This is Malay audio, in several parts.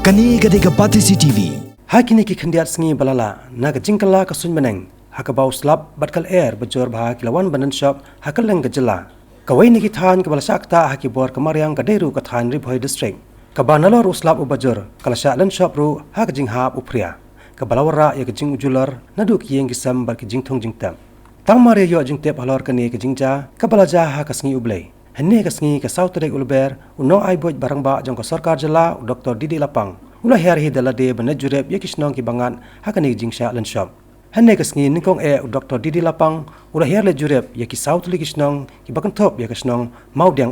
Kani gadega pati CCTV. Hakini ki khendiat sngi balala naga jingkala ka sun meneng hakabau slap batkal air bejor bah kilawan banan shop hakaleng gejela kawai ni ki than ke balasa akta haki bor kamaryang gaderu ka than ri bhoi district ka banalor uslap ubajor kalasha lan shop ru hak jing hap upria ka balawara ya jing ujular naduk yeng kisam bar ki jing thong jing tam tang mare yo jing tep halor ka ni ka jingja ka balaja ha ka sngi ublei henne ka sngi ka sautrek ulber uno ai boj barang ba jong ka sarkar jela Dr. Didi Lapang ula her hi dalade bana jurep yakisnong ki bangan hakani jingsha lan shop henne ka sngi ningkong Dr. Didi Lapang ula her le jurep yaki saut li kisnong ki bakan top yakisnong maudiang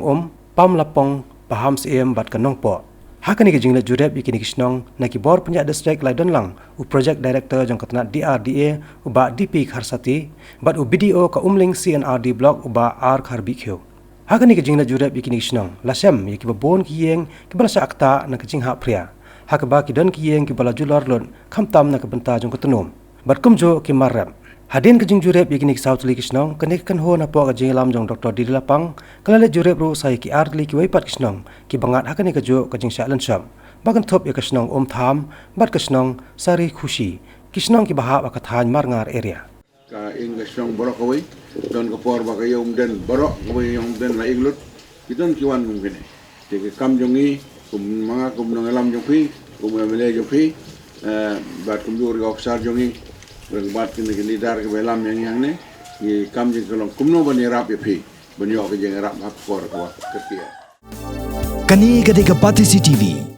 pam lapong paham cm bat kanong po hakani ki jingle jurep yakini kisnong na ki bor punya district lai donlang u project director jong katna DRDA uba DP Kharsati bat u BDO ka umling CNRD block uba R Kharbikho hakani ki jingle jurep yakini kisnong lasem yaki babon ki yeng ki balasa akta na ki jingha pria hakaba ki don ki yeng ki bala jular lon khamtam na ka banta jong katunum bat kumjo ki marrap hadin ka jing jurep yakini south li kisnong kanek kan ho na po ka jingilam jong Dr. Didi Lapang kalale jurep ru sai ki ardli ki waipat kisnong ki bangat hakani ka jo ka jing shalan sham bagan top ya kisnong tham bat kisnong sari khushi kisnong ki bahab ka than marngar area ka ing kisnong borok kawai don ka por ba ka yom den borok kawai yom den la iglut kiton ki wan mungkin te kam jongi mga nang alam jong pi mele jong pi bat dur ga ofsar jongi reng bat kini lidar ke belam yang ne ye kam jing kolong kumno bani rap ye pi bani ok jeng rap hap por ko ketia Kani gadega pati CCTV.